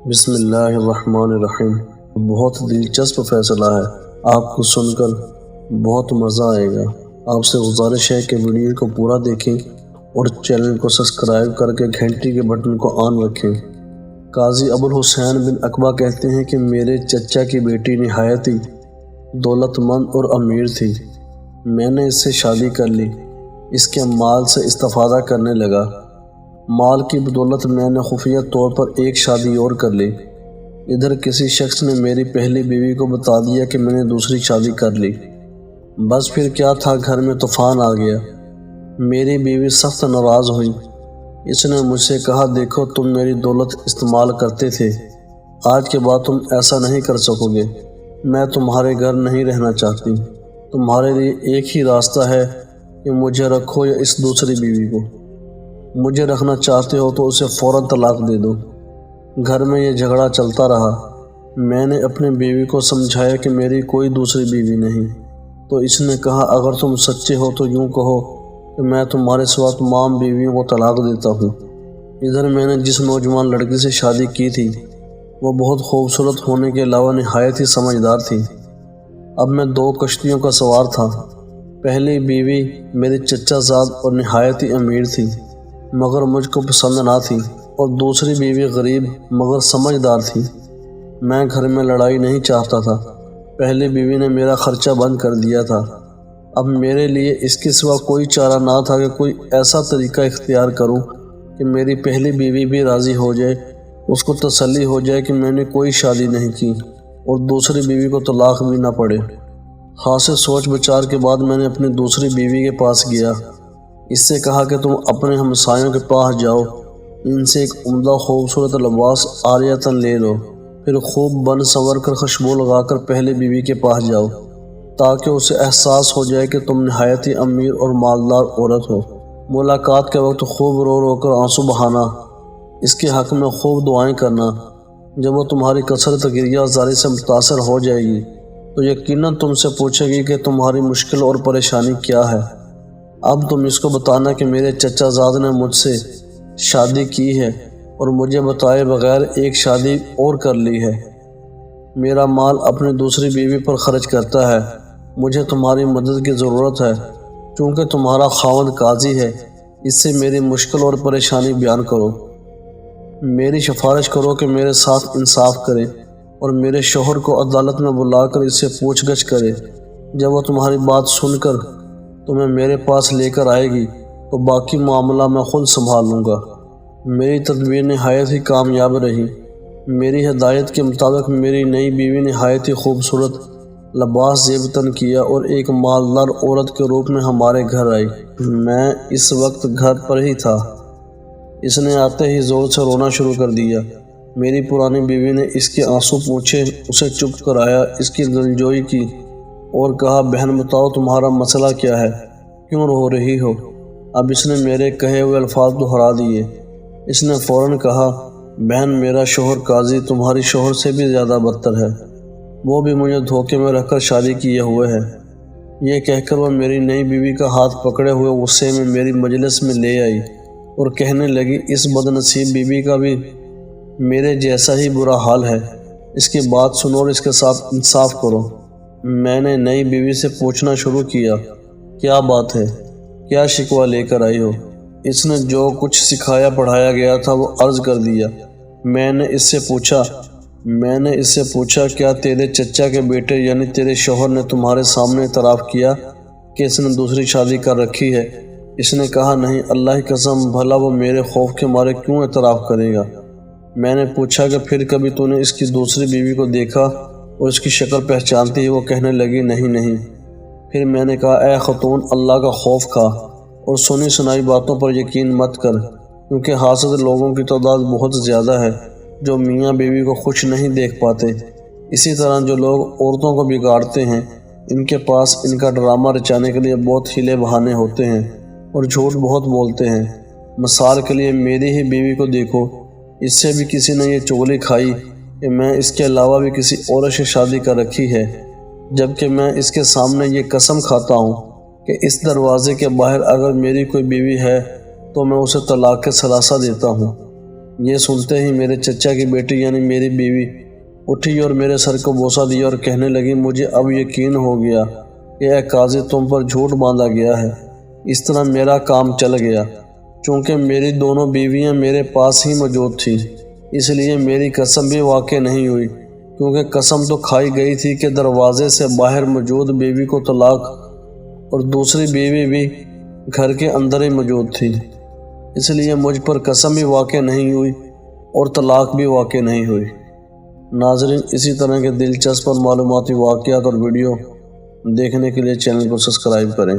بسم اللہ الرحمن الرحیم۔ بہت دلچسپ فیصلہ ہے، آپ کو سن کر بہت مزہ آئے گا۔ آپ سے گزارش ہے کہ ویڈیو کو پورا دیکھیں اور چینل کو سبسکرائب کر کے گھنٹی کے بٹن کو آن رکھیں۔ قاضی ابوالحسین بن عقبہ کہتے ہیں کہ میرے چچا کی بیٹی نہایت ہی دولت مند اور امیر تھی۔ میں نے اس سے شادی کر لی، اس کے مال سے استفادہ کرنے لگا۔ مال کی بدولت میں نے خفیہ طور پر ایک شادی اور کر لی۔ ادھر کسی شخص نے میری پہلی بیوی کو بتا دیا کہ میں نے دوسری شادی کر لی۔ بس پھر کیا تھا، گھر میں طوفان آ گیا۔ میری بیوی سخت ناراض ہوئی۔ اس نے مجھ سے کہا، دیکھو تم میری دولت استعمال کرتے تھے، آج کے بعد تم ایسا نہیں کر سکو گے۔ میں تمہارے گھر نہیں رہنا چاہتی۔ تمہارے لیے ایک ہی راستہ ہے کہ مجھے رکھو یا اس دوسری بیوی کو۔ مجھے رکھنا چاہتے ہو تو اسے فوراً طلاق دے دو۔ گھر میں یہ جھگڑا چلتا رہا۔ میں نے اپنی بیوی کو سمجھایا کہ میری کوئی دوسری بیوی نہیں، تو اس نے کہا، اگر تم سچے ہو تو یوں کہو کہ میں تمہارے سوا تمام بیویوں کو طلاق دیتا ہوں۔ ادھر میں نے جس نوجوان لڑکی سے شادی کی تھی وہ بہت خوبصورت ہونے کے علاوہ نہایت ہی سمجھدار تھی۔ اب میں دو کشتیوں کا سوار تھا۔ پہلی بیوی میری چچا زاد اور نہایت ہی امیر تھی مگر مجھ کو پسند نہ تھی، اور دوسری بیوی غریب مگر سمجھدار تھی۔ میں گھر میں لڑائی نہیں چاہتا تھا۔ پہلی بیوی نے میرا خرچہ بند کر دیا تھا۔ اب میرے لیے اس کے سوا کوئی چارہ نہ تھا کہ کوئی ایسا طریقہ اختیار کروں کہ میری پہلی بیوی بھی راضی ہو جائے، اس کو تسلی ہو جائے کہ میں نے کوئی شادی نہیں کی اور دوسری بیوی کو طلاق بھی نہ پڑے۔ خاصے سوچ بچار کے بعد میں نے اپنی دوسری بیوی کے پاس گیا۔ اس سے کہا کہ تم اپنے ہمسایوں کے پاس جاؤ، ان سے ایک عمدہ خوبصورت لباس عاریۃً لے لو، پھر خوب بن سنور کر خوشبو لگا کر پہلے بیوی کے پاس جاؤ تاکہ اسے احساس ہو جائے کہ تم نہایت ہی امیر اور مالدار عورت ہو۔ ملاقات کے وقت خوب رو رو کر آنسو بہانا، اس کے حق میں خوب دعائیں کرنا۔ جب وہ تمہاری کثرت گریہ زاری سے متاثر ہو جائے گی تو یقیناً تم سے پوچھے گی کہ تمہاری مشکل اور پریشانی کیا ہے۔ اب تم اس کو بتانا کہ میرے چچا زاد نے مجھ سے شادی کی ہے اور مجھے بتائے بغیر ایک شادی اور کر لی ہے۔ میرا مال اپنی دوسری بیوی پر خرچ کرتا ہے۔ مجھے تمہاری مدد کی ضرورت ہے، چونکہ تمہارا خاوند قاضی ہے۔ اس سے میری مشکل اور پریشانی بیان کرو۔ میری سفارش کرو کہ میرے ساتھ انصاف کرے اور میرے شوہر کو عدالت میں بلا کر اس سے پوچھ گچھ کرے۔ جب وہ تمہاری بات سن کر تمہیں میرے پاس لے کر آئے گی تو باقی معاملہ میں خود سنبھال لوں گا۔ میری تدبیر نہایت ہی کامیاب رہی۔ میری ہدایت کے مطابق میری نئی بیوی نہایت ہی خوبصورت لباس زیبتاً کیا اور ایک مالدار عورت کے روپ میں ہمارے گھر آئی۔ میں اس وقت گھر پر ہی تھا۔ اس نے آتے ہی زور سے رونا شروع کر دیا۔ میری پرانی بیوی نے اس کے آنسو پوچھے، اسے چپ کرایا، اس کی دلجوئی کی اور کہا، بہن بتاؤ تمہارا مسئلہ کیا ہے، کیوں رو رہی ہو؟ اب اس نے میرے کہے ہوئے الفاظ دہرا دیے۔ اس نے فوراً کہا، بہن میرا شوہر قاضی تمہاری شوہر سے بھی زیادہ بدتر ہے، وہ بھی مجھے دھوکے میں رکھ کر شادی کیے ہوئے ہے۔ یہ کہہ کر وہ میری نئی بیوی کا ہاتھ پکڑے ہوئے غصے میں میری مجلس میں لے آئی اور کہنے لگی، اس بد نصیب بیوی کا بھی میرے جیسا ہی برا حال ہے، اس کی بات سنو اور اس کے ساتھ انصاف کرو۔ میں نے نئی بیوی سے پوچھنا شروع کیا، کیا بات ہے، کیا شکوہ لے کر آئی ہو؟ اس نے جو کچھ سکھایا پڑھایا گیا تھا وہ عرض کر دیا۔ میں نے اس سے پوچھا کیا تیرے چچا کے بیٹے یعنی تیرے شوہر نے تمہارے سامنے اعتراف کیا کہ اس نے دوسری شادی کر رکھی ہے؟ اس نے کہا، نہیں، اللہ کی قسم، بھلا وہ میرے خوف کے مارے کیوں اعتراف کرے گا؟ میں نے پوچھا کہ پھر کبھی تو نے اس کی دوسری بیوی کو دیکھا اور اس کی شکل پہچانتی ہے؟ وہ کہنے لگی، نہیں۔ پھر میں نے کہا، اے خاتون، اللہ کا خوف کھا اور سنی سنائی باتوں پر یقین مت کر، کیونکہ حاسد لوگوں کی تعداد بہت زیادہ ہے جو میاں بیوی کو خوش نہیں دیکھ پاتے۔ اسی طرح جو لوگ عورتوں کو بگاڑتے ہیں، ان کے پاس ان کا ڈرامہ رچانے کے لیے بہت ہیلے بہانے ہوتے ہیں اور جھوٹ بہت بولتے ہیں۔ مثال کے لیے میری ہی بیوی کو دیکھو، اس سے بھی کسی نے یہ چغلی کھائی کہ میں اس کے علاوہ بھی کسی عورت سے شادی کر رکھی ہے، جبکہ میں اس کے سامنے یہ قسم کھاتا ہوں کہ اس دروازے کے باہر اگر میری کوئی بیوی ہے تو میں اسے طلاق ثلاثہ دیتا ہوں۔ یہ سنتے ہی میرے چچا کی بیٹی یعنی میری بیوی اٹھی اور میرے سر کو بوسہ دیا اور کہنے لگی مجھے اب یقین ہو گیا کہ اے قاضی تم پر جھوٹ باندھا گیا ہے۔ اس طرح میرا کام چل گیا۔ چونکہ میری دونوں بیویاں میرے پاس ہی موجود تھیں اس لیے میری قسم بھی واقع نہیں ہوئی، کیونکہ قسم تو کھائی گئی تھی کہ دروازے سے باہر موجود بیوی کو طلاق اور دوسری بیوی بھی گھر کے اندر ہی موجود تھی، اس لیے مجھ پر قسم بھی واقع نہیں ہوئی اور طلاق بھی واقع نہیں ہوئی۔ ناظرین، اسی طرح کے دلچسپ اور معلوماتی واقعات اور ویڈیو دیکھنے کے لیے چینل کو سبسکرائب کریں۔